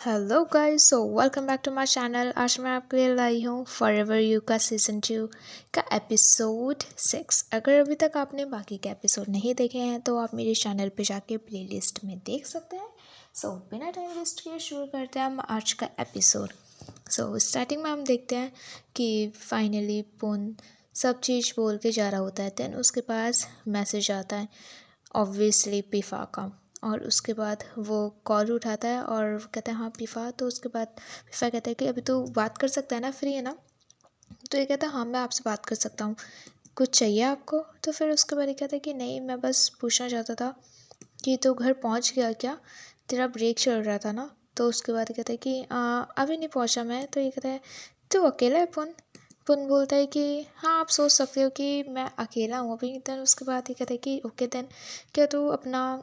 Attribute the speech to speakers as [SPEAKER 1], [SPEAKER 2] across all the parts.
[SPEAKER 1] Hello guys, so welcome back to my channel. आज मैं आपके लिए लाई हूँ फॉरएवर यू का सीज़न 2 का एपिसोड 6। अगर अभी तक आपने बाकी के एपिसोड नहीं देखे हैं तो आप मेरे चैनल पे जाके प्लेलिस्ट में देख सकते हैं। सो बिना टाइम वेस्ट किए शुरू करते हैं हम आज का एपिसोड। सो स्टार्टिंग में हम देखते हैं कि फाइनली पुन सब चीज़ बोल के जा रहा होता है। देन उसके पास मैसेज आता है, ऑब्वियसली पिफ़ा का। और उसके बाद वो कॉल उठाता है और कहता है हाँ पिफ़ा। तो उसके बाद पिफ़ा कहता है कि अभी तो बात कर सकता है ना, फ्री है ना। तो ये कहता है हाँ मैं आपसे बात कर सकता हूँ, कुछ चाहिए आपको। तो फिर उसके बाद ये कहता है कि नहीं, मैं बस पूछना चाहता था कि तो घर पहुँच गया क्या, तेरा ब्रेक चल रहा था ना। तो उसके बाद ये कहता है कि अभी नहीं पहुँचा मैं। तो ये कहता है तू अकेला है पुन। पुन बोलता है कि हाँ आप सोच सकते हो कि मैं अकेला हूँ अभी। देन उसके बाद ये कहता है कि ओके देन क्या तू अपना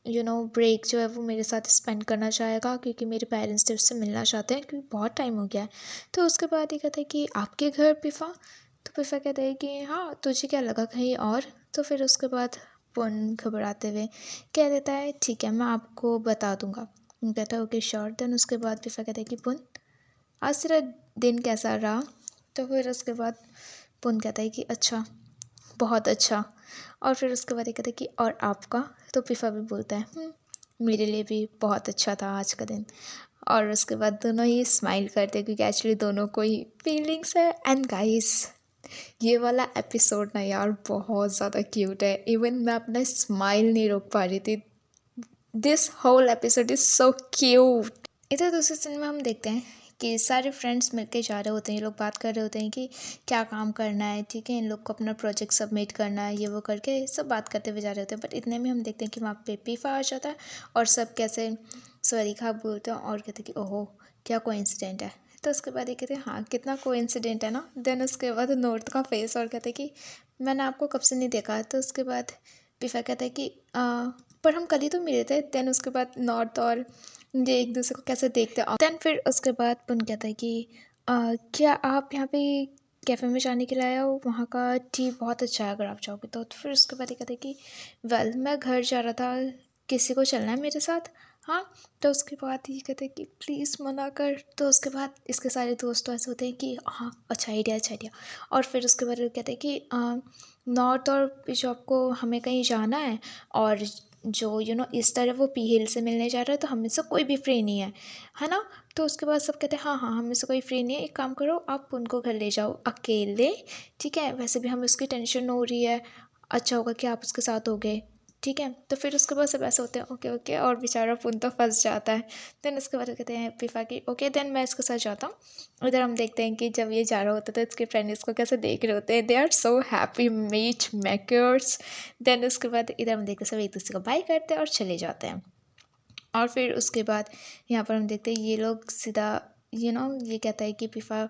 [SPEAKER 1] ब्रेक जो है वो मेरे साथ स्पेंड करना चाहेगा, क्योंकि मेरे पेरेंट्स तो उससे मिलना चाहते हैं क्योंकि बहुत टाइम हो गया है। तो उसके बाद ये कहता है कि आपके घर पिफ़ा। तो पिफ़ा कहता है कि हाँ तुझे क्या लगा कहीं और। तो फिर उसके बाद पुन घबराते हुए कह देता है ठीक है मैं आपको बता दूंगा। कहता है ओके श्योर। देन उसके बाद पिफ़ा कहता है कि पुन आज तेरा दिन कैसा रहा। तो फिर उसके बाद पुन कहता है कि अच्छा, बहुत अच्छा। और फिर उसके बाद ये कहता है कि और आपका। तो पिफ़ा भी बोलता है मेरे लिए भी बहुत अच्छा था आज का दिन। और उसके बाद दोनों ही स्माइल करते हैं क्योंकि एक्चुअली दोनों को ही फीलिंग्स है। एंड गाइस, ये वाला एपिसोड ना यार बहुत ज़्यादा क्यूट है। इवन मैं अपना स्माइल नहीं रोक पा रही थी। This whole episode is so cute. इधर दूसरे सीन में हम देखते हैं कि सारे फ्रेंड्स मिलके जा रहे होते हैं। ये लोग बात कर रहे होते हैं कि क्या काम करना है, ठीक है इन लोग को अपना प्रोजेक्ट सबमिट करना है, ये वो करके सब बात करते हुए जा रहे होते हैं। बट इतने में हम देखते हैं कि वहाँ पे पीफा आ जाता है और सब कैसे स्वरीखा बोलते हैं और कहते हैं कि ओहो क्या कोइंसिडेंट है। तो उसके बाद ये कहते हैं हाँ कितना कोइंसिडेंट है ना। देन उसके बाद नॉर्थ का फेस और कहते हैं कि मैंने आपको कब से नहीं देखा। तो उसके बाद पीफा कहता है कि पर हम कल ही तो मिले थे। देन उसके बाद नॉर्थ और ये एक दूसरे को कैसे देखते हैं। देन फिर उसके बाद पुन कहता है कि क्या आप यहाँ पे कैफ़े में जाने के लिए आए हो, वहाँ का टी बहुत अच्छा है अगर आप चाहोगे तो। फिर उसके बाद ये कहता है कि वेल मैं घर जा रहा था, किसी को चलना है मेरे साथ। हाँ। तो उसके बाद ये कहते हैं कि प्लीज़ मना कर। तो उसके बाद इसके सारे दोस्त ऐसे होते हैं कि हाँ अच्छा आइडिया अच्छा आइडिया। और फिर उसके बाद वो कहते हैं कि नॉर्थ और बिशॉप को हमें कहीं जाना है और जो इस तरह वो पी हिल से मिलने जा रहा है तो हम में से कोई भी फ्री नहीं है ना। तो उसके बाद सब कहते हैं हाँ हाँ हम में से कोई फ्री नहीं है, एक काम करो आप उनको घर ले जाओ अकेले, ठीक है वैसे भी हमें उसकी टेंशन हो रही है, अच्छा होगा कि आप उसके साथ हो गए, ठीक है। तो फिर उसके बाद सब ऐसे होते हैं ओके ओके और बेचारा पुन तो फंस जाता है। देन उसके बाद कहते हैं पिफा की ओके देन मैं इसके साथ जाता हूँ। इधर हम देखते हैं कि जब ये जा रहा होता है तो इसके फ्रेंड इसको कैसे देख रहे होते हैं, they are so happy meet makers. Then उसके बाद इधर हम देखते सब एक दूसरे को बाय करते हैं और चले जाते हैं। और फिर उसके बाद यहाँ पर हम देखते हैं ये लोग सीधा ये कहता है कि पिफा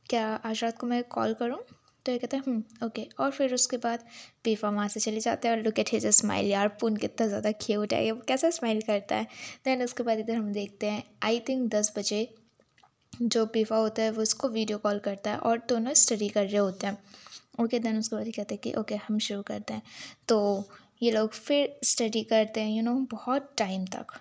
[SPEAKER 1] क्या आज रात को मैं कॉल करूँ। तो ये कहता है ओके। और फिर उसके बाद पिफा वहाँ से चले जाते हैं और लुक एट हिज स्माइल, यार पुन कितना ज़्यादा क्यूट है, ये कैसा स्माइल करता है। देन उसके बाद इधर हम देखते हैं आई थिंक 10 बजे जो पिफा होता है वो उसको वीडियो कॉल करता है और दोनों स्टडी कर रहे होते हैं। ओके देन उसके बाद ये कहते हैं कि ओके हम शुरू करते हैं। तो ये लोग फिर स्टडी करते हैं बहुत टाइम तक।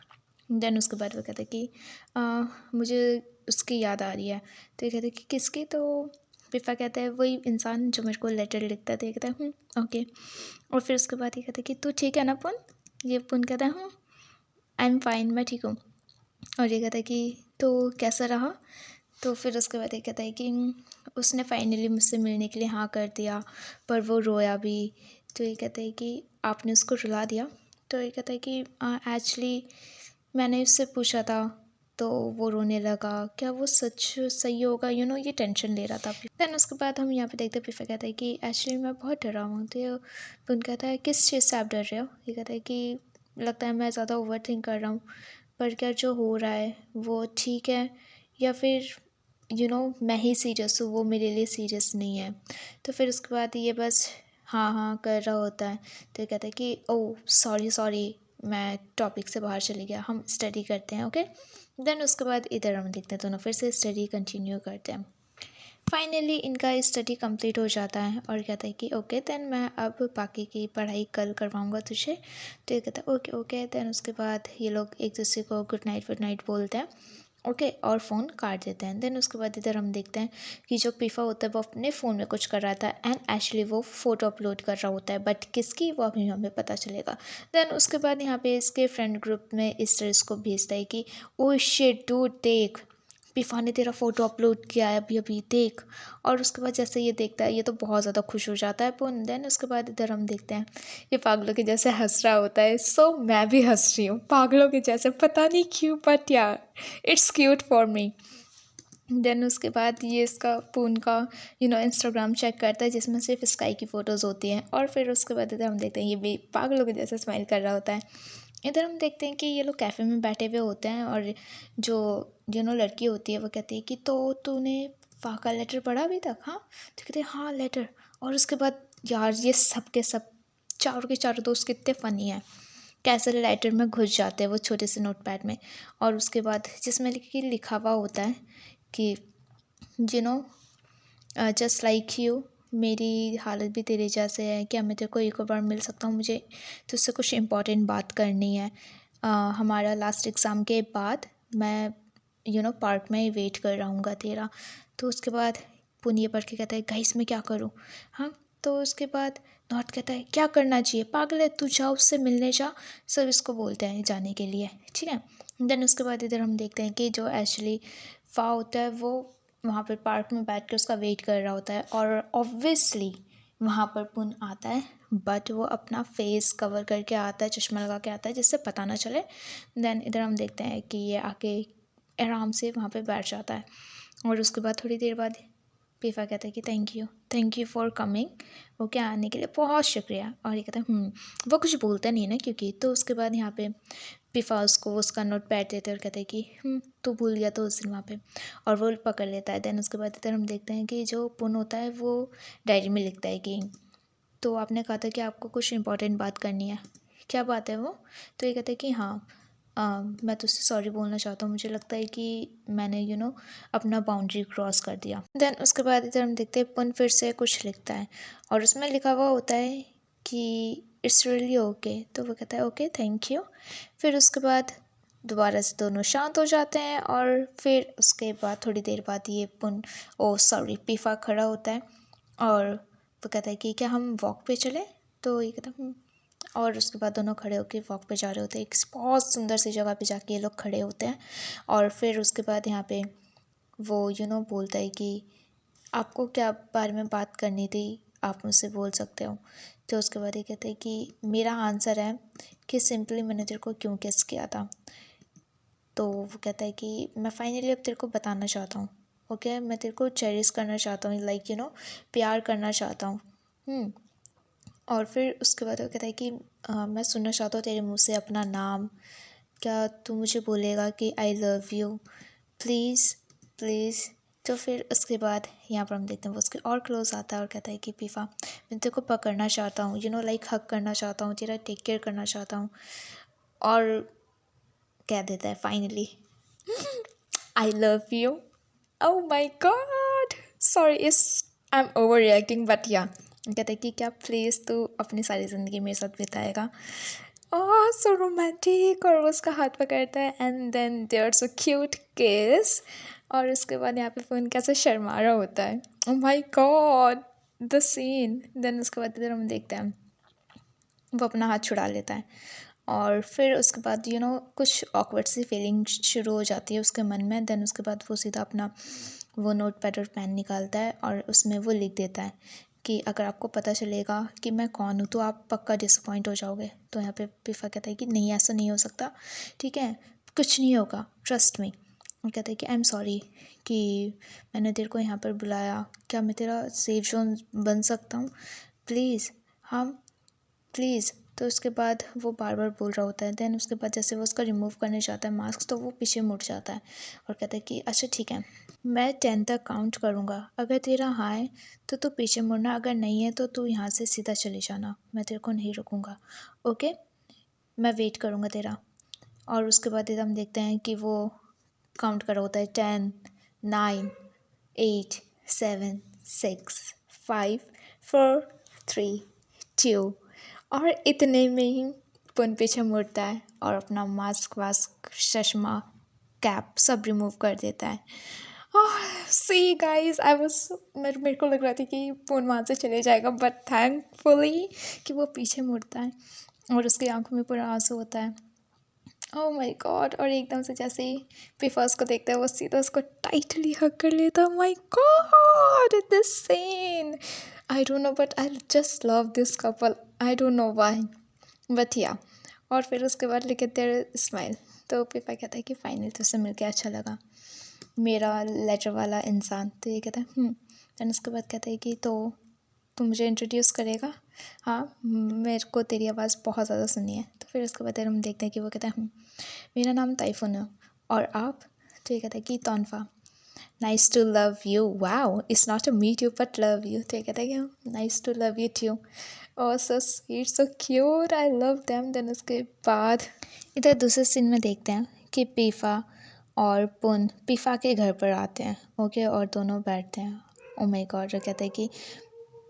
[SPEAKER 1] देन उसके बाद वो कहते हैं कि मुझे उसकी याद आ रही है। तो ये कहते हैं कि किसकी। तो पिफा कहता है वही इंसान जो मेरे को लेटर लिखता था। ये कहता है ओके। और फिर उसके बाद ये कहता है कि तू ठीक है ना पुन। ये पुन कहता है आई एम फाइन, मैं ठीक हूँ। और ये कहता है कि तो कैसा रहा। तो फिर उसके बाद ये कहता है कि उसने फाइनली मुझसे मिलने के लिए हाँ कर दिया पर वो रोया भी। तो ये कहता है कि आपने उसको रुला दिया। तो ये कहता है कि एक्चुअली मैंने उससे पूछा था तो वो रोने लगा, क्या वो सच सही होगा, ये टेंशन ले रहा था। देन उसके बाद हम यहाँ पे देखते हैं पिफा कहता है कि एक्चुअली मैं बहुत डरा हूँ। तो पुन कहता है किस चीज़ से आप डर रहे हो। ये कहता है कि लगता है मैं ज़्यादा ओवर थिंक कर रहा हूँ, पर क्या जो हो रहा है वो ठीक है या फिर मैं ही सीरियस हूँ, वो मेरे लिए सीरियस नहीं है। तो फिर उसके बाद ये बस हाँ हाँ कर रहा होता है। तो ये कहता है कि ओह सॉरी सॉरी मैं टॉपिक से बाहर चली गया, हम स्टडी करते हैं ओके। देन उसके बाद इधर हम देखते हैं दोनों फिर से स्टडी कंटिन्यू करते हैं। फाइनली इनका स्टडी कंप्लीट हो जाता है और कहता है कि ओके देन मैं अब बाकी की पढ़ाई कल करवाऊँगा तुझे। तो ये कहता है ओके ओके। देन उसके बाद ये लोग एक दूसरे को गुड नाइट बोलते हैं ओके, और फ़ोन काट देते हैं। देन उसके बाद इधर हम देखते हैं कि जो पीफा होता है वो अपने फ़ोन में कुछ कर रहा था एंड एक्चुअली वो फ़ोटो अपलोड कर रहा होता है, बट किसकी वो अभी हमें पता चलेगा। देन उसके बाद यहाँ पे इसके फ्रेंड ग्रुप में इस तरह इसको भेजता है कि ओ शिट डूड देख, पीफा ने तेरा फ़ोटो अपलोड किया है अभी अभी देख। और उसके बाद जैसे ये देखता है ये तो बहुत ज़्यादा खुश हो जाता है पुन। देन उसके बाद इधर हम देखते हैं ये पागलों के जैसे हंस रहा होता है। सो मैं भी हंस रही हूँ पागलों के जैसे, पता नहीं क्यों, बट यार it's cute for me. Then उसके बाद ये इसका फ़ोन का इंस्टाग्राम चेक करता है जिसमें सिर्फ स्काई की फ़ोटोज़ होती हैं। और फिर उसके बाद इधर हम देखते हैं ये भी पागलों के जैसे स्माइल कर रहा होता है। इधर हम देखते हैं कि ये लोग कैफ़े में बैठे हुए होते हैं और जो लड़की होती है वो कहती है कि तो तूने पा का लेटर पढ़ा अभी तक, हाँ? तो कहते हैं हाँ लेटर। और उसके बाद यार ये सब के सब चारों के चारों दोस्त कितने फ़नी हैं, कैसे लेटर में घुस जाते हैं वो छोटे से नोटपैड में। और उसके बाद जिसमें लिखा हुआ होता है कि you know just like you, मेरी हालत भी तेरे जैसे है, क्या मैं तेरे को एक और बार मिल सकता हूँ, मुझे तुझसे कुछ इम्पोर्टेंट बात करनी है। हमारा लास्ट एग्ज़ाम के बाद मैं पार्क में ही वेट कर रहूँगा तेरा। तो उसके बाद पुनिया पढ़ के कहता है गाइस मैं क्या करूँ, हाँ? तो उसके बाद नॉट कहता है क्या करना चाहिए, पागल है तू, जा उससे मिलने जा। सब इसको बोलते हैं जाने के लिए, ठीक है। देन उसके बाद इधर हम देखते हैं कि जो एक्चुअली फ़ा होता है वो वहाँ पर पार्क में बैठ कर उसका वेट कर रहा होता है और ऑब्वियसली वहाँ पर पुन आता है, बट वो अपना फेस कवर करके आता है, चश्मा लगा के आता है जिससे पता ना चले। देन इधर हम देखते हैं कि ये आके आराम से वहाँ पे बैठ जाता है। और उसके बाद थोड़ी देर बाद पीफा कहता है कि thank you for coming, okay आने के लिए बहुत शुक्रिया। और ये कहता है वो कुछ बोलता नहीं है ना क्योंकि। तो उसके बाद यहाँ पे पीफा उसको उसका नोट पैड देते हैं और कहते हैं कि तू भूल गया तो उस दिन वहाँ पे, और वो पकड़ लेता है। देन उसके बाद इधर हम देखते हैं कि जो पुन होता है वो डायरी में लिखता है कि तो आपने कहा था कि आपको कुछ इंपॉर्टेंट बात करनी है, क्या बात है वो? तो ये कहता है कि हाँ मैं तुझसे सॉरी बोलना चाहता हूँ, मुझे लगता है कि मैंने अपना बाउंड्री क्रॉस कर दिया। देन उसके बाद इधर हम देखते हैं पुन फिर से कुछ लिखता है और उसमें लिखा हुआ होता है कि इट्स रियली ओके। तो वो कहता है ओके थैंक यू। फिर उसके बाद दोबारा से दोनों शांत हो जाते हैं और फिर उसके बाद थोड़ी देर बाद ये पुन पीफा खड़ा होता है और वो कहता है कि क्या हम वॉक पे चलें? तो ये कहता है और उसके बाद दोनों खड़े होकर वॉक पे जा रहे होते हैं, एक बहुत सुंदर सी जगह पे जाके ये लोग खड़े होते हैं। और फिर उसके बाद यहाँ पे वो बोलता है कि आपको क्या बारे में बात करनी थी, आप मुझसे बोल सकते हो। तो उसके बाद ये कहते हैं कि मेरा आंसर है कि सिंपली मैंने तेरे को क्यों किस किया था। तो वो कहता है कि मैं फाइनली अब तेरे को बताना चाहता हूँ, ओके मैं तेरे को चेरिश करना चाहता हूँ, लाइक प्यार करना चाहता हूँ। और फिर उसके बाद वो कहता है कि मैं सुनना चाहता हूँ तेरे मुंह से अपना नाम, क्या तू मुझे बोलेगा कि I love you please please. तो फिर उसके बाद यहाँ पर हम देखते हैं वो उसके और क्लोज आता है और कहता है कि पीफा मैं तेरे को पकड़ना चाहता हूँ, लाइक हक करना चाहता हूँ, तेरा टेक केयर करना चाहता हूँ। और कह देता है finally I love you. Oh my god, sorry इस I am overreacting, but या कहते हैं कि क्या प्लीज़ तू अपनी सारी ज़िंदगी मेरे साथ बिताएगा। ओह सो रोमांटिक, और वो उसका हाथ पकड़ता है and then they are so cute kiss. और उसके बाद यहाँ पे फ़ोन कैसे शर्मा रहा होता है, oh my god the scene. Then उसके बाद इधर हम देखते हैं वो अपना हाथ छुड़ा लेता है और फिर उसके बाद कुछ ऑकवर्ड सी फीलिंग शुरू हो जाती है उसके मन में। देन उसके बाद वो सीधा अपना वो नोट पैड और पेन निकालता है और उसमें वो लिख देता है कि अगर आपको पता चलेगा कि मैं कौन हूँ तो आप पक्का डिसअपॉइंट हो जाओगे। तो यहाँ पे पीफा कहता है कि नहीं ऐसा नहीं हो सकता, ठीक है कुछ नहीं होगा, ट्रस्ट मी। और कहता है कि आई एम सॉरी कि मैंने तेरे को यहाँ पर बुलाया, क्या मैं तेरा सेफ जोन बन सकता हूँ प्लीज़, हाँ प्लीज़। तो उसके बाद वो बार बार बोल रहा होता है। देन उसके बाद जैसे वो उसका रिमूव करने जाता है मास्क तो वो पीछे मुड़ जाता है और कहता है कि अच्छा ठीक है मैं 10 तक काउंट करूँगा, अगर तेरा हाँ है तो तू पीछे मुड़ना, अगर नहीं है तो तू यहाँ से सीधा चले जाना, मैं तेरे को नहीं रुकूँगा, ओके मैं वेट करूँगा तेरा। और उसके बाद इधर हम देखते हैं कि वो काउंट कर रहा होता है 10 9 8 7 6 5 4 3 2 और इतने में ही पुन पीछे मुड़ता है और अपना मास्क वास्क चश्मा कैप सब रिमूव कर देता है। सी गाइस, आई वाज, मेरे को लग रहा था कि पुन वहाँ से चले जाएगा, बट थैंकफुली कि वो पीछे मुड़ता है और उसकी आंखों में पूरा आंसू होता है। Oh my God! और एकदम से जैसे ही पीफा उसको देखता है, वो सीधा उसको टाइटली हग कर लेता है। My god, this scene, I don't know, but I just love this couple, I don't know why, but yeah. और फिर उसके बाद लिख देयर स्माइल। तो पीपा कहता है कि फाइनली तुझसे मिलके अच्छा लगा, मेरा लेटर वाला इंसान। तो ये कहता है देन उसके बाद कहता है कि तो तू मुझे इंट्रोड्यूस करेगा। हाँ, मेरे को तेरी आवाज़ बहुत ज़्यादा सुनी है। तो फिर उसके बाद हम देखते हैं कि वो कहता है मेरा नाम ताइफुन है, और आप? तो ये कहता है कि तौनफा। Nice to love you, wow, it's not to meet you but love you. तो ये कहता है कि nice to love you too. Oh so sweet, so cute, I love them. Then उसके बाद इधर दूसरे सीन में देखते हैं कि पीफा और पुन पीफा के घर पर आते हैं, ओके, और दोनों बैठते हैं। ओ माय गॉड, जो कहते हैं कि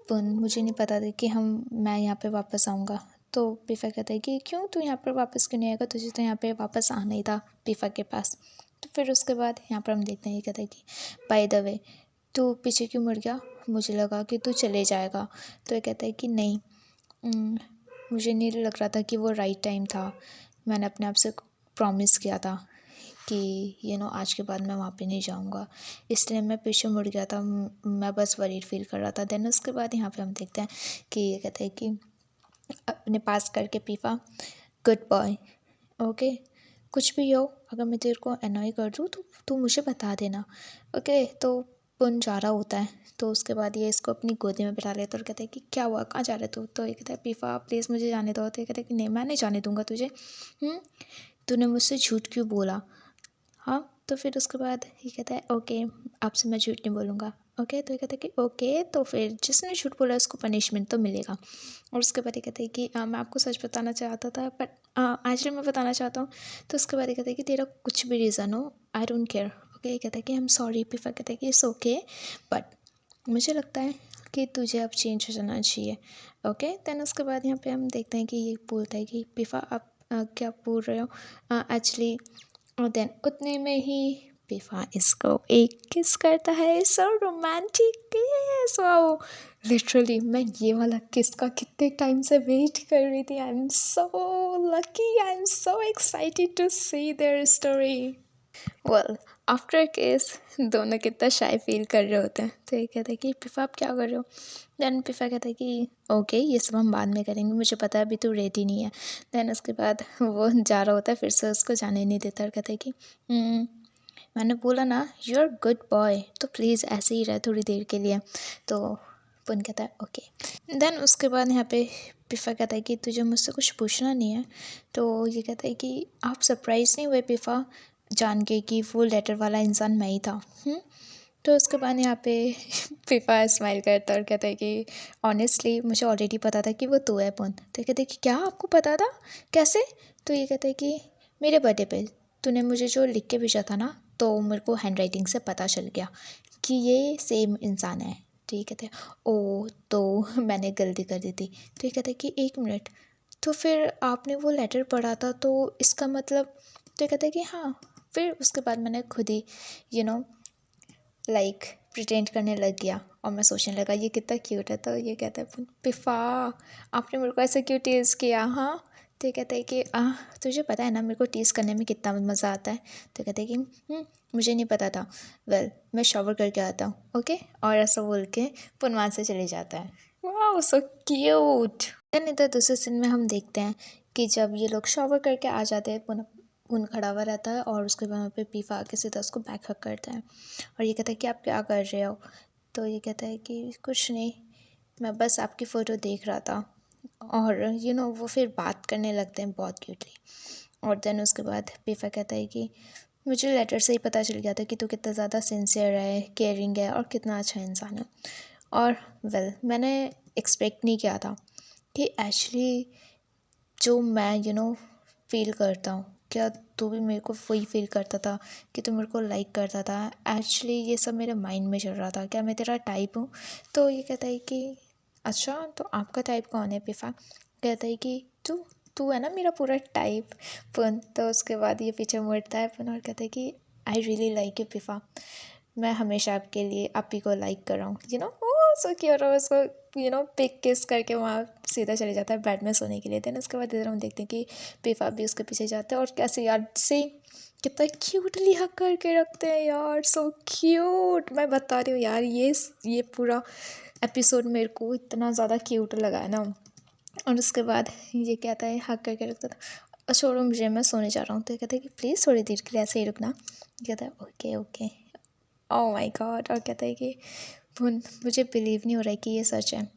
[SPEAKER 1] पुन, मुझे नहीं पता था कि मैं यहाँ पे वापस आऊँगा। तो पीफा कहता है कि क्यों, तू यहाँ पर वापस क्यों नहीं आएगा, तुझे तो यहाँ पे वापस आना ही था पीफा के पास। तो फिर उसके बाद यहाँ पर हम देखते हैं, ये कहता है कि बाय द वे तू पीछे क्यों मुड़ गया, मुझे लगा कि तू चले जाएगा। तो ये कहता है कि नहीं, मुझे नहीं लग रहा था कि वो राइट टाइम था, मैंने अपने आप से प्रॉमिस किया था कि आज के बाद मैं वहाँ पे नहीं जाऊँगा, इसलिए मैं पीछे मुड़ गया था, मैं बस वरीड फील कर रहा था। देन उसके बाद यहाँ पे हम देखते हैं कि ये कहते हैं कि अपने पास करके पीफा, गुड बॉय, ओके, कुछ भी हो, अगर मैं तेरे को अनॉय कर दूँ तो तू मुझे बता देना, ओके। तो पुन जा रहा होता है, तो उसके बाद ये इसको अपनी गोदी में बिठा लेता है और कहता है कि क्या हुआ, कहाँ जा रहे तू? तो ये कहता है पीफा प्लीज़ मुझे जाने दो। तो ये कहता है कि नहीं, मैं नहीं जाने दूँगा तुझे। तूने मुझसे झूठ क्यों बोला? हाँ, तो फिर उसके बाद ये कहता है ओके, आपसे मैं झूठ नहीं बोलूँगा, ओके। तो ये कहता है कि ओके, तो फिर जिसने झूठ बोला उसको पनिशमेंट तो मिलेगा। और उसके बाद ये कहता है कि मैं आपको सच बताना चाहता था, बट एक्चुअली मैं बताना चाहता हूँ। तो उसके बाद ये कहता है कि तेरा कुछ भी रीज़न हो, आई डोंट केयर, ओके। ये कहता है कि आई एम सॉरी। पीफा कहता है कि इट्स ओके, बट मुझे लगता है कि तुझे अब चेंज हो जाना चाहिए, ओके। देन उसके बाद यहाँ पे हम देखते हैं कि ये बोलता है कि पीफा आप क्या बोल रहे हो एक्चुअली। और देन उतने में ही पीफा इसको एक किस करता है, सो रोमांटिक किस, वाओ, लिटरली मैं ये वाला किस का कितने टाइम से वेट कर रही थी। I am so lucky, I am so excited to see their story. Well, after case दोनों कितना शाय फील कर रहे होते हैं। तो ये कहते हैं कि पीफा आप क्या कर रहे हो? देन पीफा कहता है कि ओके, ये सब हम बाद में करेंगे, मुझे पता है अभी तू रेडी नहीं है। देन उसके बाद वो जा रहा होता है, फिर से उसको जाने नहीं देता और कहता है कि मैंने बोला ना यू आर गुड बॉय, तो प्लीज़ ऐसे ही रह थोड़ी देर के लिए। तो पुन कहता है ओके। देन उसके बाद यहाँ पे पीफा कहता है कि तुझे मुझसे कुछ पूछना नहीं है। तो ये कहता है कि आप सरप्राइज़ नहीं हुए पीफा जान के कि वो लेटर वाला इंसान मैं ही था? तो उसके बाद यहाँ पे पीपा स्माइल करता है और कहता है कि ऑनेस्टली मुझे ऑलरेडी पता था कि वो तू है पुन। तो ये कहते हैं कि क्या आपको पता था, कैसे? तो ये कहता है कि मेरे बर्थडे पे तूने मुझे जो लिख के भेजा था ना, तो मेरे को हैंड राइटिंग से पता चल गया कि ये सेम इंसान है। तो ये कहते हैं ओ, तो मैंने गलती कर दी थी। तो ये कहते हैं कि एक मिनट, तो फिर आपने वो लेटर पढ़ा था तो इसका मतलब? तो ये कहते हैं कि हाँ। फिर उसके बाद मैंने खुद ही लाइक प्रिटेंड करने लग गया और मैं सोचने लगा ये कितना क्यूट है। तो ये कहता है पिफा, आपने मेरे को ऐसा क्यों टीज़ किया? हाँ। तो ये कहता है कि तुझे पता है ना मेरे को टीज़ करने में कितना मज़ा आता है। तो कहते हैं कि मुझे नहीं पता था, वेल मैं शॉवर करके आता हूँ, ओके। और ऐसा बोल के पुनवान से चले जाता है। वाह, सो क्यूट। देन इधर दूसरे सीन में हम देखते हैं कि जब ये लोग शॉवर करके आ जाते हैं, पुन खड़ा हुआ रहता है और उसके बाद वहाँ पे पीफा आके सीधा उसको बैक हक करता है और ये कहता है कि आप क्या कर रहे हो? तो ये कहता है कि कुछ नहीं, मैं बस आपकी फ़ोटो देख रहा था। और वो फिर बात करने लगते हैं बहुत क्यूटली। और देन उसके बाद पीफा कहता है कि मुझे लेटर से ही पता चल गया था कि तू कितना ज़्यादा सिंसियर है, केयरिंग है और कितना अच्छा इंसान है। और वेल मैंने एक्सपेक्ट नहीं किया था कि एक्चुअली जो मैं फ़ील करता हूँ, क्या तू भी मेरे को वही फ़ील करता था कि तू मेरे को लाइक करता था? एक्चुअली ये सब मेरे माइंड में चल रहा था, क्या मैं तेरा टाइप हूँ? तो ये कहता है कि अच्छा, तो आपका टाइप कौन है पिफ़ा? कहता है कि तू तू है ना मेरा पूरा टाइप पुन। तो उसके बाद ये पीछे मुड़ता है पुन और कहता है कि आई रियली लाइक यू पिफा, मैं हमेशा आपके लिए आप ही को लाइक कर रहा हूँ, ओह सो क्यूट। और उसको पिक किस करके वहाँ सीधा चले जाता है बेड में सोने के लिए। देन उसके बाद इधर हम देखते हैं कि पिफा भी उसके पीछे जाता है और कैसे यार से कितना क्यूटली हक करके रखते हैं यार, सो क्यूट। मैं बता रही हूँ यार, ये पूरा एपिसोड मेरे को इतना ज़्यादा क्यूट लगा है ना। और उसके बाद ये कहता है हक करके रखता था, छोड़ो मुझे मैं सोने जा रहा हूँ। तो ये कहता है कि प्लीज़ थोड़ी देर के लिए ऐसे ही रुकना। कहता है okay okay, oh my God. और कहता है कि मुझे बिलीव नहीं हो रहा है कि ये सच है,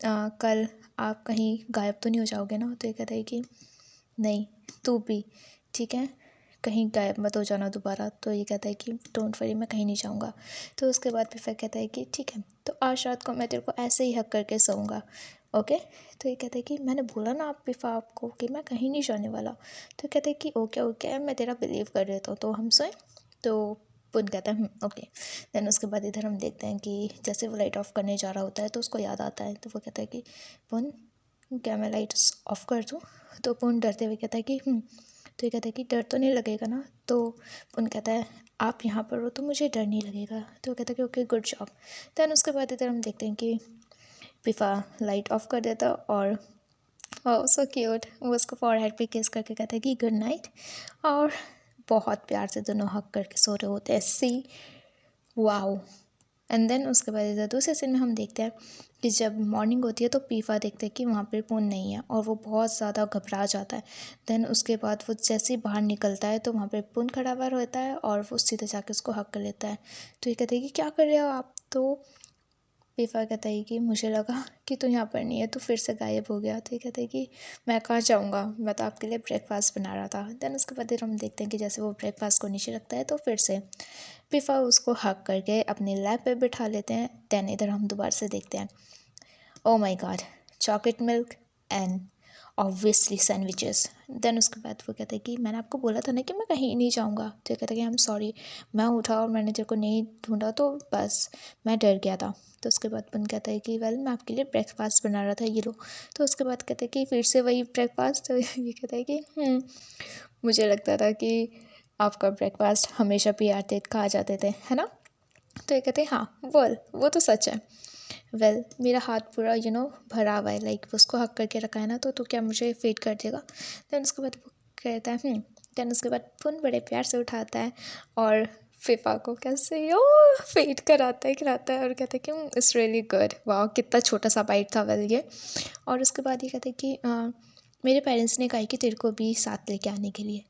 [SPEAKER 1] कल आप कहीं गायब तो नहीं हो जाओगे ना। तो ये कहता है कि नहीं, तू भी ठीक है, कहीं गायब मत हो जाना दोबारा। तो ये कहता है कि डोंट वरी, मैं कहीं नहीं जाऊँगा। तो उसके बाद पिफा कहता है कि ठीक है, तो आज रात को मैं तेरे को ऐसे ही हक करके सोऊंगा, ओके। तो ये कहता है कि मैंने बोला ना आप पिफा आपको कि मैं कहीं नहीं जाने वाला। तो कहते हैं कि ओके ओके, मैं तेरा बिलीव कर देता हूँ, तो हम सोएं। तो पुन कहता है ओके। देन उसके बाद इधर हम देखते हैं कि जैसे वो लाइट ऑफ करने जा रहा होता है तो उसको याद आता है। तो वो कहता है कि पुन क्या मैं लाइट्स ऑफ कर दूँ। तो पुन डरते हुए कहता है कि तो ये कहता है कि डर तो नहीं लगेगा ना। तो पुन कहता है आप यहाँ पर हो तो मुझे डर नहीं लगेगा। तो वो कहता है कि ओके गुड जॉब। देन उसके बाद इधर हम देखते हैं कि पिफा लाइट ऑफ कर देता और सो क्यूट, वो उसको फॉरहेड पे किस करके कहता है कि गुड नाइट। और बहुत प्यार से दोनों हक करके सो रहे होते हैं। सी वाओ। एंड देन उसके बाद इधर दूसरे सीन में हम देखते हैं कि जब मॉर्निंग होती है तो पीफा देखते हैं कि वहाँ पे पुन नहीं है और वो बहुत ज़्यादा घबरा जाता है। देन उसके बाद वो जैसे ही बाहर निकलता है तो वहाँ पे पुन खड़ा हुआ रहता है और वो सीधे जाके उसको हक कर लेता है। तो ये कहते हैं कि क्या कर रहे हो आप। तो पीफा कहता है कि मुझे लगा कि तू यहाँ पर नहीं है, तो फिर से गायब हो गया। तो ये कहते हैं कि मैं कहाँ जाऊँगा, मैं तो आपके लिए ब्रेकफास्ट बना रहा था। देन उसके बाद हम देखते हैं कि जैसे वो ब्रेकफास्ट को नीचे रखता है तो फिर से पिफा उसको हक करके अपनी लैप पे बिठा लेते हैं। देन इधर हम दोबारा से देखते हैं, oh my god, chocolate milk and obviously sandwiches. Then उसके बाद वो कहते हैं कि मैंने आपको बोला था ना कि मैं कहीं नहीं जाऊँगा। तो ये कहता है कि आई एम सॉरी, मैं उठा और मैंने तेरे को नहीं ढूंढा तो बस मैं डर गया था। तो उसके बाद पुन कहता है कि वेल मैं आपके लिए ब्रेकफास्ट बना रहा था, ये लो। तो उसके बाद कहते हैं कि फिर से वही ब्रेकफास्ट। तो ये कहता है कि मुझे लगता था कि आपका ब्रेकफास्ट हमेशा भी आते खा जाते थे, है ना। तो ये कहते हैं हाँ वो तो सच है। वेल मेरा हाथ पूरा भरा हुआ है, लाइक उसको हक करके रखा है ना, तो क्या मुझे फेड कर देगा। देन उसके बाद वो कहता है देन उसके बाद पुन बड़े प्यार से उठाता है और फिफा को कैसे फेड कराता है और कहता है कि इट्स रियली गुड। वाह कितना छोटा सा बाइट था वेल ये। और उसके बाद ये कहते हैं कि मेरे पेरेंट्स ने कहा कि तेरे को भी साथ लेके आने के लिए।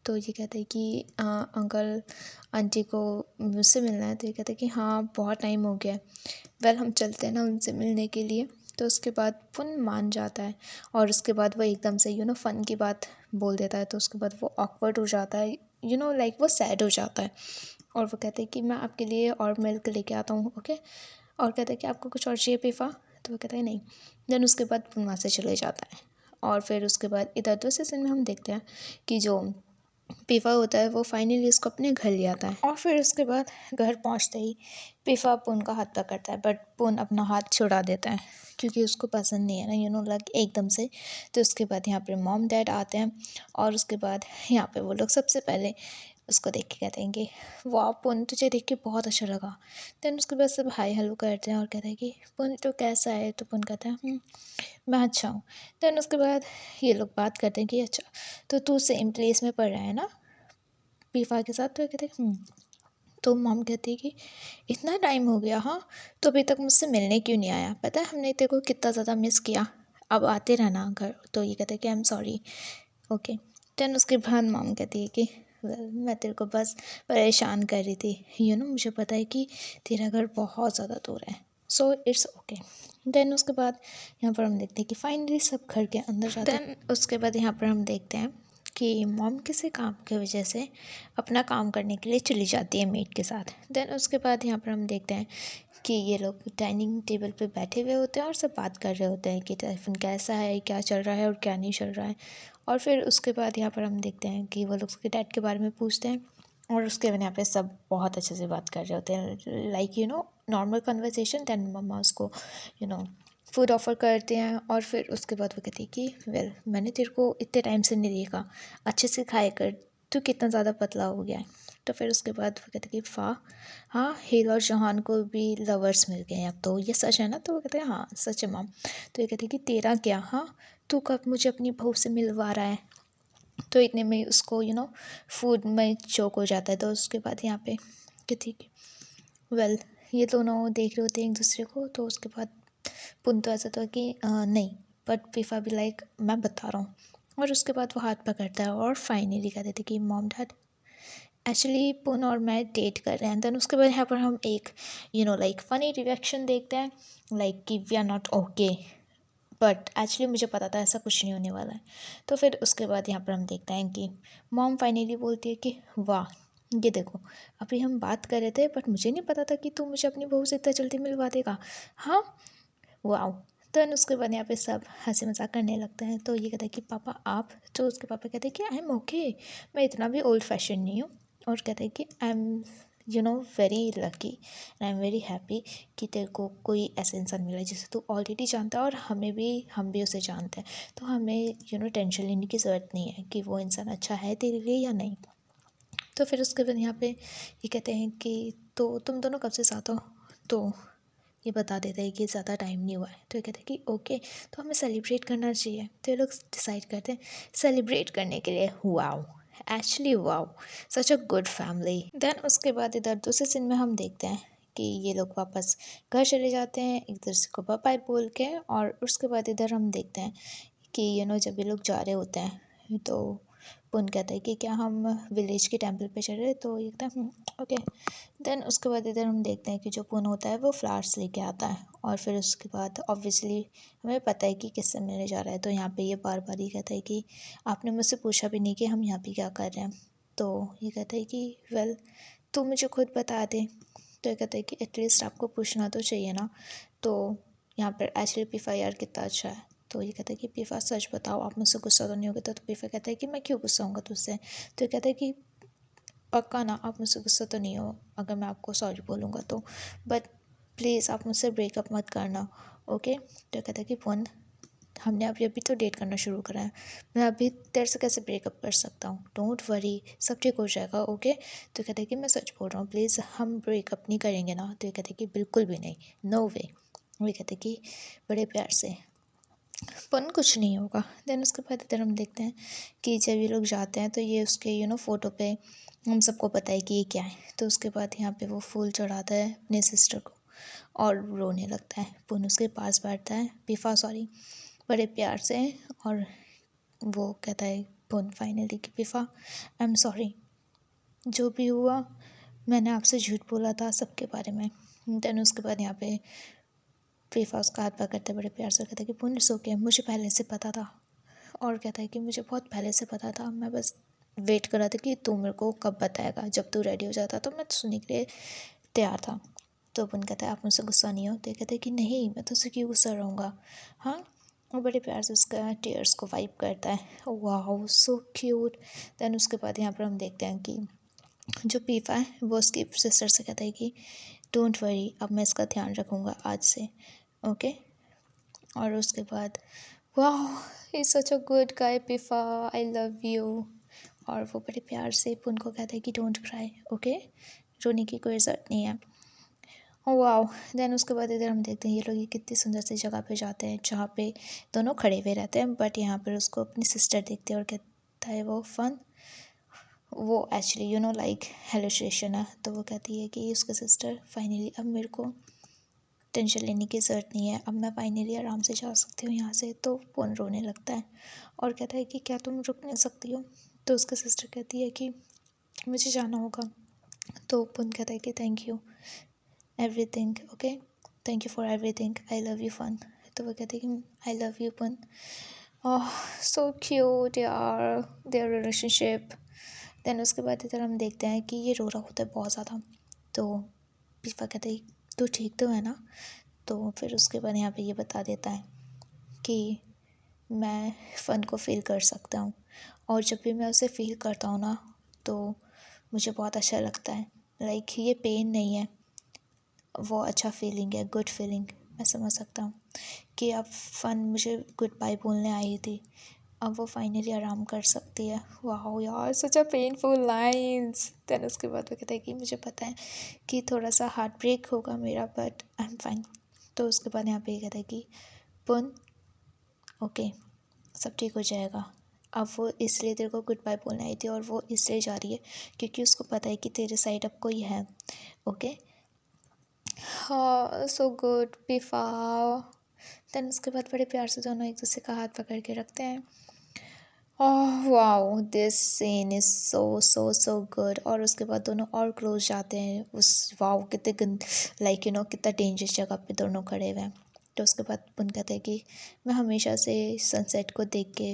[SPEAKER 1] तो ये कहते हैं कि अंकल आंटी को मुझसे मिलना है। तो ये कहते हैं कि हाँ बहुत टाइम हो गया है। वेल हम चलते हैं ना उनसे मिलने के लिए। तो उसके बाद पुन मान जाता है और उसके बाद वो एकदम से फ़न की बात बोल देता है। तो उसके बाद वो ऑकवर्ड हो जाता है, लाइक वो सैड हो जाता है। और वो कहते हैं कि मैं आपके लिए और मिल्क लेके आता हूँ, ओके। और कहते हैं कि आपको कुछ और चाहिए पिफा। तो वो कहता है नहीं। देन उसके बाद पुन वहाँ से चले जाता है। और फिर उसके बाद इधर दूसरे सीन में हम देखते हैं कि जो पिफा होता है वो फाइनली उसको अपने घर ले आता है। और फिर उसके बाद घर पहुंचते ही पिफा पुन का हाथ पकड़ता है, बट पुन अपना हाथ छुड़ा देता है क्योंकि उसको पसंद नहीं है ना, लाइक एकदम से। तो उसके बाद यहाँ पे मॉम डैड आते हैं और उसके बाद यहाँ पे वो लोग सबसे पहले उसको देख के कहते हैं कि वाह पुन तुझे देख के बहुत अच्छा लगा। देन उसके बाद सब हाय हेलो करते हैं और कहते हैं कि पुन तो कैसा है। तो पुन कहता है मैं अच्छा हूँ। देन उसके बाद ये लोग बात करते हैं कि अच्छा तो तू सेम प्लेस में पढ़ रहा है ना पीफा के साथ। तो कहते हैं तो मॉम कहती है कि इतना टाइम हो गया, हाँ तो अभी तक मुझसे मिलने क्यों नहीं आया, पता है हमने तेरे को कितना ज़्यादा मिस किया, अब आते रहना घर। तो ये कहते हैं कि I am sorry, okay. Then उसके बाद मॉम कहती है कि वेल मैं तेरे को बस परेशान कर रही थी, मुझे पता है कि तेरा घर बहुत ज़्यादा दूर है, सो इट्स ओके। देन उसके बाद यहाँ पर हम देखते हैं कि फाइनली सब घर के अंदर जाते हैं। देन उसके बाद यहाँ पर हम देखते हैं कि मॉम किसी काम की वजह से अपना काम करने के लिए चली जाती है मेड के साथ। देन उसके बाद यहाँ पर हम देखते हैं कि ये लोग डाइनिंग टेबल पे बैठे हुए होते हैं और सब बात कर रहे होते हैं कि टेलीफोन कैसा है, क्या चल रहा है और क्या नहीं चल रहा है। और फिर उसके बाद यहाँ पर हम देखते हैं कि वो लोग उसके डैड के बारे में पूछते हैं और उसके बाद यहाँ पे सब बहुत अच्छे से बात कर रहे होते हैं, लाइक नॉर्मल कन्वर्सेशन। दैन मम्मा उसको फूड ऑफ़र करते हैं और फिर उसके बाद वो कहती है कि वेल मैंने तेरे को इतने टाइम से नहीं देखा, अच्छे से खाया कर, तू कितना ज़्यादा पतला हो गया है। तो फिर उसके बाद वो कहते कि हाँ हिल और जॉन को भी लवर्स मिल गए हैं अब, तो ये सच है ना? तो वो कहते हैं हाँ सच है मॉम। तो ये कहते कि तेरा क्या, हाँ तू कब मुझे अपनी बहू से मिलवा रहा है? तो इतने में उसको फूड में चोक हो जाता है। तो उसके बाद यहाँ पे कि ठीक वेल ये दोनों देख रहे होते हैं एक दूसरे को। तो उसके बाद पुन तो ऐसा था कि नहीं, बट फीफा भी लाइक मैं बता रहा हूँ। और उसके बाद वो हाथ पकड़ता है और फाइनली कहते थे कि मॉम डैड एक्चुअली पुन और मैं डेट कर रहे हैं। देन उसके बाद यहाँ पर हम एक लाइक फ़नी रिएक्शन देखते हैं, लाइक कि we are not okay, but actually मुझे पता था ऐसा कुछ नहीं होने वाला है। तो फिर उसके बाद यहाँ पर हम देखते हैं कि मॉम फाइनली बोलती है कि वाह ये देखो, अभी हम बात कर रहे थे बट मुझे नहीं पता था कि तू मुझे अपनी बहू से इतना जल्दी मिलवा देगा। हाँ वाह। देन उसके बाद यहाँ पे सब हंसी मजाक करने लगते हैं। तो ये कहता है कि पापा आप, तो उसके पापा कहते हैं कि आई एम ओके, मैं इतना भी ओल्ड फैशन नहीं हूँ। और कहते हैं कि I am very lucky and I am very happy कि तेरे को कोई ऐसा इंसान मिला जिसे तू ऑलरेडी जानता है और हम भी उसे जानते हैं। तो हमें टेंशन लेने की ज़रूरत नहीं है कि वो इंसान अच्छा है तेरे लिए या नहीं। तो फिर उसके बाद यहाँ पे ये कहते हैं कि तो तुम दोनों कब से साथ हो? तो ये बता देता है कि ज़्यादा टाइम नहीं हुआ है। तो ये कहते हैं कि ओके, तो हमें सेलिब्रेट करना चाहिए। तो ये लोग डिसाइड करते हैं सेलिब्रेट करने के लिए। Wow, actually wow, such a good family. Then उसके बाद इधर दूसरे सीन में हम देखते हैं कि ये लोग वापस घर चले जाते हैं एक दूसरे को बाय बाय बोल के। और उसके बाद इधर हम देखते हैं कि जब ये लोग जा रहे होते हैं तो पुन कहता है कि क्या हम विलेज के टेंपल पे चले? तो ये कहता है ओके। देन उसके बाद इधर हम देखते हैं कि जो पुन होता है वो फ्लावर्स लेके आता है। और फिर उसके बाद ऑब्वियसली हमें पता है कि किससे मिलने जा रहा है। तो यहाँ पे ये बार बार ही कहता है कि आपने मुझसे पूछा भी नहीं कि हम यहाँ पे क्या कर रहे हैं। तो ये कहता है कि वेल तू मुझे खुद बता दे। तो ये कहता है कि एटलीस्ट आपको पूछना तो चाहिए ना। तो यहाँ पर एक्चुअली पीफा कितना अच्छा है। तो ये कहता है कि पीफा सच बताओ, आप मुझसे गुस्सा तो नहीं होगे? तो पीफा कहता है कि मैं क्यों गुस्सा होऊंगा तुझसे? तो ये कहता है कि पक्का ना, आप मुझसे गुस्सा तो नहीं हो अगर मैं आपको सॉरी बोलूँगा तो? बट प्लीज़ आप मुझसे ब्रेकअप मत करना, ओके? तो कहता है कि पुन हमने अभी अभी तो डेट करना शुरू करा है, मैं अभी तेरे से कैसे ब्रेकअप कर सकता हूँ? डोंट वरी, सब ठीक हो जाएगा, ओके? तो कहते हैं कि मैं सच बोल रहा हूँ, प्लीज़ हम ब्रेकअप नहीं करेंगे ना? तो ये कहते हैं कि बिल्कुल भी नहीं, नो वे। वो कहते हैं कि बड़े प्यार से पुन कुछ नहीं होगा। देन उसके बाद इधर हम देखते हैं कि जब ये लोग जाते हैं तो ये उसके फ़ोटो पे हम सबको पता है कि ये क्या है। तो उसके बाद यहाँ पे वो फूल चढ़ाता है अपने सिस्टर को और रोने लगता है। पुन उसके पास बैठता है, पीफा सॉरी, बड़े प्यार से। और वो कहता है पुन फाइनली कि पीफा आई एम सॉरी, जो भी हुआ मैंने आपसे झूठ बोला था सबके बारे में। देन उसके बाद यहाँ पे फीफा उसका हाथ पकड़ते बड़े प्यार से कहता है कि पुण्य सो के मुझे पहले से पता था। और कहता है कि मुझे बहुत पहले से पता था, मैं बस वेट कर रहा था कि तू मेरे को कब बताएगा, जब तू रेडी हो जाता तो मैं सुनने के लिए तैयार था। तो पुन कहता है आप मुझसे गुस्सा नहीं हो? तो कहता है कि नहीं, मैं तुझसे क्यों गुस्सा रहूँगा, हाँ? और बड़े प्यार से उसका टीयर्स को वाइप करता है। वाह सो क्यूट। देन उसके बाद यहाँ पर हम देखते हैं कि जो पीफा है वो उसकी सिस्टर से कहता है कि डोंट वरी, अब मैं इसका ध्यान रखूँगा आज से, ओके? और उसके बाद वाह is such a good guy पीफा, आई लव यू। और वो बड़े प्यार से पुन को कहता है कि डोंट क्राई, ओके? रोने की कोई ज़रूरत नहीं है। वाह। देन उसके बाद इधर हम देखते हैं ये लोग ये कितनी सुंदर सी जगह पे जाते हैं जहाँ पे दोनों खड़े हुए रहते हैं। बट यहाँ पर उसको अपनी सिस्टर देखते हैं और कहता है वो फन, वो एक्चुअली लाइक हेलुसिनेशन है। तो वो कहती है कि उसका सिस्टर फाइनली अब मेरे को टेंशन लेने की ज़रूरत नहीं है, अब मैं फाइनली आराम से जा सकती हूँ यहाँ से। तो पुन रोने लगता है और कहता है कि क्या तुम रुक नहीं सकती हो? तो उसका सिस्टर कहती है कि मुझे जाना होगा। तो पुन कहता है कि thank you everything, okay, thank you for everything, I love you Pun. तो वो कहते हैं कि I love you Pun. Oh so cute यार देयर रिलेशनशिप। देन उसके बाद इधर हम देखते हैं कि ये रो रहा होता है बहुत ज़्यादा। तो पीफा कहते हैं तू ठीक तो है ना? तो फिर उसके बाद यहाँ पे ये बता देता है कि मैं फ़न को फ़ील कर सकता हूँ और जब भी मैं उसे फ़ील करता हूँ ना तो मुझे बहुत अच्छा लगता है। लाइक ये पेन नहीं है, वो अच्छा फीलिंग है, गुड फीलिंग। मैं समझ सकता हूँ कि अब फ़न मुझे गुड बाय बोलने आई थी अब वो फाइनली आराम कर सकती है। वाह यार, सच अ पेनफुल लाइन्स। देन उसके बाद वो कहता है कि मुझे पता है कि थोड़ा सा हार्ट ब्रेक होगा मेरा, बट आई एम फाइन। तो उसके बाद यहाँ पे ये कहता है कि पुन ओके, सब ठीक हो जाएगा। अब वो इसलिए तेरे को गुड बाय बोलने आई थी, और वो इसलिए जा रही है क्योंकि उसको पता है कि तेरे साइड अब कोई है। ओके, हाँ, सो गुड पिफा। देन उसके बाद बड़े प्यार से दोनों एक दूसरे का हाथ पकड़ के रखते हैं। Oh wow, this scene is so so so good. और उसके बाद दोनों और क्लोज जाते हैं उस, वाओ कितने गंद, लाइक यू नो कितना डेंजरस जगह पे दोनों खड़े हुए हैं। तो उसके बाद पुन कहते हैं कि मैं हमेशा से सनसेट को देख के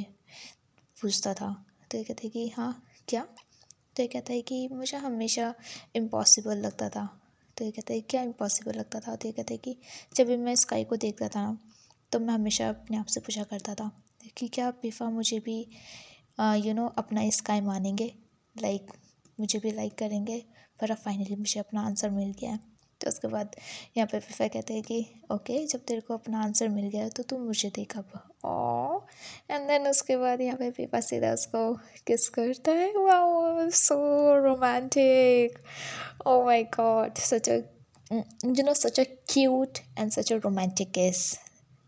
[SPEAKER 1] पूछता था। तो ये कहते हैं कि हाँ क्या। तो ये कहता है कि मुझे हमेशा इम्पॉसिबल लगता था। तो ये कहता है क्या इम्पॉसिबल लगता था। तो ये कहता है कि जब भी मैं स्काई को देखता था ना, तो मैं हमेशा अपने आप से पूछा करता था कि क्या पीफा मुझे भी अपना स्काई मानेंगे, लाइक मुझे भी लाइक करेंगे। पर अब फाइनली मुझे अपना आंसर मिल गया है। तो उसके बाद यहाँ पे पीफा कहते हैं कि ओके, जब तेरे को अपना आंसर मिल गया तो तू मुझे देख अब। ओ, एंड देन उसके बाद यहाँ पे पीपा सीधा उसको किस करता है। Wow, so romantic. O my God, such a such a cute and such a romantic kiss.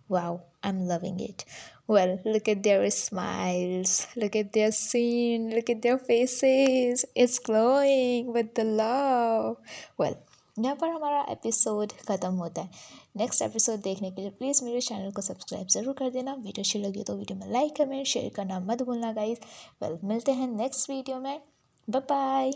[SPEAKER 1] Wow, I'm loving it. Well, look at their smiles, look at their scene, look at their faces. It's glowing with the love. Well, यहाँ पर हमारा episode ख़त्म होता है। Next episode देखने के लिए please मेरे चैनल को सब्सक्राइब ज़रूर कर देना। वीडियो अच्छी लगी तो वीडियो में लाइक कमेंट शेयर करना मत भूलना गाइस। वेल, मिलते हैं नेक्स्ट वीडियो में। Bye bye.